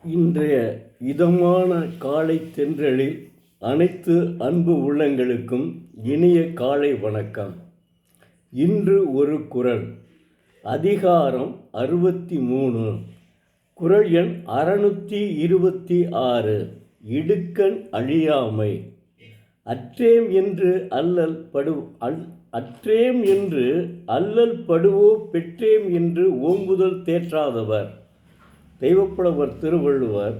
இன்றைய இதமான காலை தென்றலில் அனைத்து அன்பு உள்ளங்களுக்கும் இனிய காலை வணக்கம். இன்று ஒரு குறள், அதிகாரம் 63, குறள் எண் 626. இடுக்கண் அழியாமை. அற்றேம் என்று அல்லல் படுவோ பெற்றேம் என்று ஓம்புதல் தேற்றாதவர். தெய்வப்புலவர் திருவள்ளுவர்,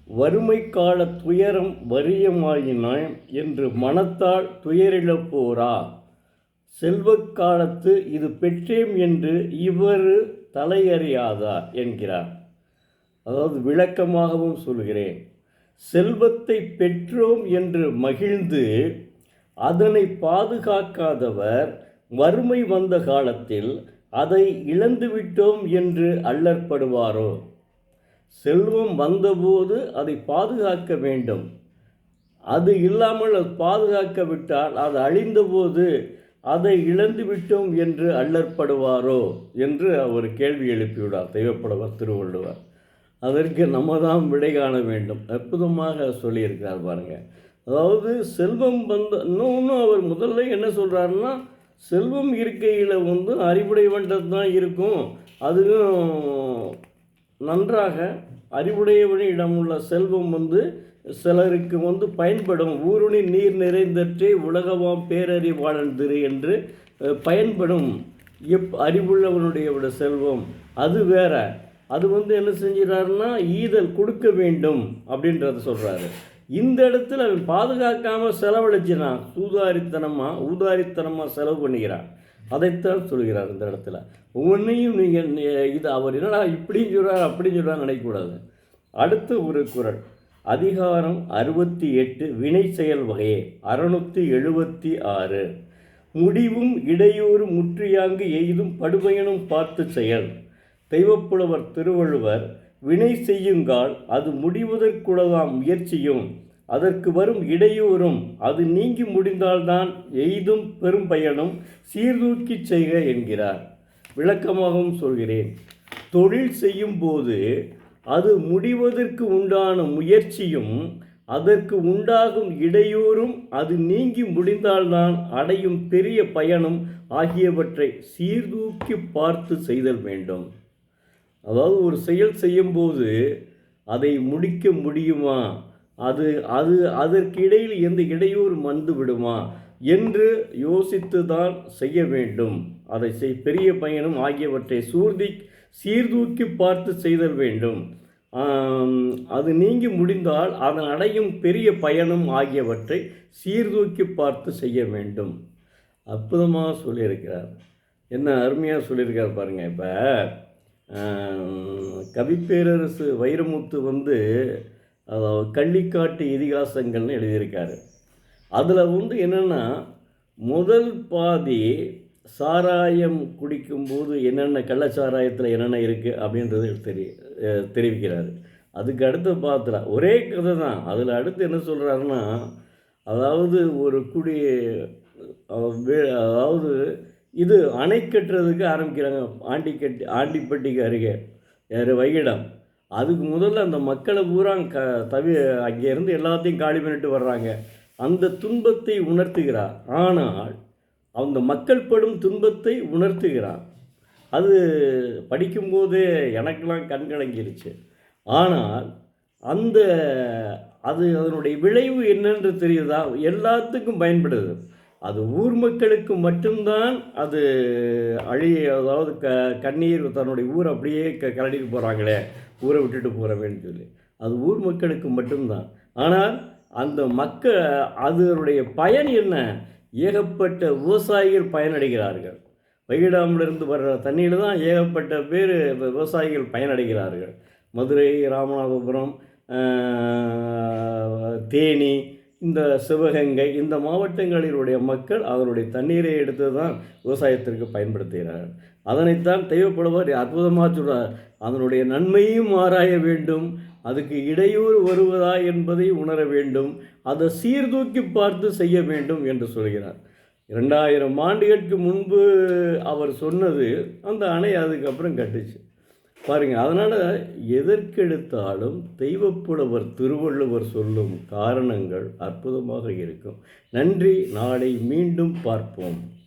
வறுமை கால துயரம் வறியமாயினான் என்று மனத்தால் துயரிழப்போரா, செல்வக் காலத்து இது பெற்றேம் என்று இவரு தலையறியாதார் என்கிறார். அதாவது விளக்கமாகவும் சொல்கிறேன். செல்வத்தை பெற்றோம் என்று மகிழ்ந்து அதனை பாதுகாக்காதவர் வறுமை வந்த காலத்தில் அதை இழந்துவிட்டோம் என்று அல்லற்படுவாரோ. செல்வம் வந்தபோது அதை பாதுகாக்க வேண்டும். அது இல்லாமல் அது பாதுகாக்க விட்டால் அது அழிந்தபோது அதை இழந்து விட்டோம் என்று அல்லற்படுவாரோ என்று அவர் கேள்வி எழுப்பிவிடார் தெய்வப்புலவர் திருவள்ளுவர். அதற்கு நம்ம தான் விடை காண வேண்டும். அற்புதமாக சொல்லியிருக்கிறார் பாருங்கள். அதாவது செல்வம் இன்னும் அவர் முதல்ல என்ன சொல்கிறாருன்னா, செல்வம் இருக்கையில் அறிவுடையவன்றது தான் இருக்கும். அதுவும் நன்றாக அறிவுடையவனிடம் உள்ள செல்வம் சிலருக்கு பயன்படும். ஊருணி நீர் நிறைந்தற்றே உலகமாம் பேரறிவாளந்திரு என்று பயன்படும். அறிவுள்ளவனுடைய செல்வம் அது வேற. அது என்ன செஞ்சிடறாருன்னா, ஈதல் கொடுக்க வேண்டும் அப்படின்றத சொல்கிறாரு. இந்த இடத்துல அவன் பாதுகாக்காமல் செலவழிச்சினான். ஊதாரித்தனமாக செலவு பண்ணிக்கிறான். அதைத்தான் சொல்கிறார் இந்த இடத்துல. ஒவ்வொன்றையும் நீங்கள் இது அவர் என்னடா இப்படின்னு சொல்கிறார் அப்படின்னு சொல்கிறார் நினைக்கக்கூடாது. அடுத்த ஒரு குறள், அதிகாரம் 68, வினை செயல் வகையே, 676. முடிவும் இடையூறு முற்றியாங்கு எய்தும் படுபயனும் பார்த்து செயல். தெய்வப்புலவர் திருவள்ளுவர், வினை செய்யுங்கால் அது முடிவதற்குள்ளதாம் முயற்சியும் அதற்கு வரும் இடையூறும் அது நீங்கி முடிந்தால்தான் எய்தும் பெரும் பயனும் சீர்தூக்கி செய்க என்கிறார். விளக்கமாகவும் சொல்கிறேன். தொழில் செய்யும் போது அது முடிவதற்கு உண்டான முயற்சியும் அதற்கு உண்டாகும் இடையூறும் அது நீங்கி முடிந்தால்தான் அடையும் பெரிய பயனும் ஆகியவற்றை சீர்தூக்கி பார்த்து செய்தல் வேண்டும். அதாவது ஒரு செயல் செய்யும்போது அதை முடிக்க முடியுமா, அதற்கு இடையில் எந்த இடையூறு வந்து விடுமா என்று யோசித்து தான் செய்ய வேண்டும். அதை பெரிய பயனும் ஆகியவற்றை சீர்தூக்கி பார்த்து செய்தல் வேண்டும். அது நீங்கி முடிந்தால் அதன் அடையும் பெரிய பயனும் ஆகியவற்றை சீர்தூக்கி பார்த்து செய்ய வேண்டும். அற்புதமாக சொல்லியிருக்கிறார். என்ன அருமையாக சொல்லியிருக்கார் பாருங்கள். இப்போ கவிப்பேரரசு வைரமுத்து கள்ளிக்காட்டு இதிகாசங்கள்னு எழுதியிருக்காரு. அதில் என்னென்னா, முதல் பாதி சாராயம் குடிக்கும்போது என்னென்ன கள்ளச்சாராயத்தில் என்னென்ன இருக்குது அப்படின்றது தெரிவிக்கிறார். அதுக்கு அடுத்து பார்த்தா ஒரே கதை தான். அதில் அடுத்து என்ன சொல்கிறாருன்னா, அதாவது ஒரு அதாவது இது அணை கட்டுறதுக்கு ஆரம்பிக்கிறாங்க. ஆண்டிப்பட்டிக்கு அருகே வைகிடம். அதுக்கு முதல்ல அந்த மக்களை பூரா அங்கேருந்து எல்லாத்தையும் காலி பண்ணிட்டு வர்றாங்க. அந்த துன்பத்தை உணர்த்துகிறார். ஆனால் அந்த மக்கள் படும் துன்பத்தை உணர்த்துகிறார். அது படிக்கும்போதே எனக்கெல்லாம் கண்கலங்கிருச்சு. ஆனால் அதனுடைய விளைவு என்னென்று தெரியுதா? எல்லாத்துக்கும் பயன்படுது. அது ஊர் மக்களுக்கு மட்டும்தான் அது அதாவது கண்ணீர் தன்னுடைய ஊரை அப்படியே கலடிட்டு போகிறாங்களே, ஊரை விட்டுட்டு போகிறவேன்னு சொல்லி, அது ஊர் மக்களுக்கு மட்டும்தான். ஆனால் அந்த அதனுடைய பயன் என்ன? ஏகப்பட்ட விவசாயிகள் பயனடைகிறார்கள். வைகிடாமிலிருந்து வர்ற தண்ணியில் தான் ஏகப்பட்ட பேர் விவசாயிகள் பயனடைகிறார்கள். மதுரை, ராமநாதபுரம், தேனி, இந்த சிவகங்கை, இந்த மாவட்டங்களினுடைய மக்கள் அதனுடைய தண்ணீரை எடுத்து தான் விவசாயத்திற்கு பயன்படுத்துகிறார்கள். அதனைத்தான் தெய்வப்புலவர் அற்புதமாக சொல்கிறார். அதனுடைய நன்மையும் ஆராய வேண்டும், அதுக்கு இடையூறு வருவதா என்பதை உணர வேண்டும், அதை சீர்தூக்கி பார்த்து செய்ய வேண்டும் என்று சொல்கிறார். 2000 ஆண்டுகளுக்கு முன்பு அவர் சொன்னது அந்த அணை அதுக்கப்புறம் கட்டுச்சு. பாருங்க. அதனால எதற்கெடுத்தாலும் தெய்வப்புலவர் திருவள்ளுவர் சொல்லும் காரணங்கள் அற்புதமாக இருக்கும். நன்றி. நாளை மீண்டும் பார்ப்போம்.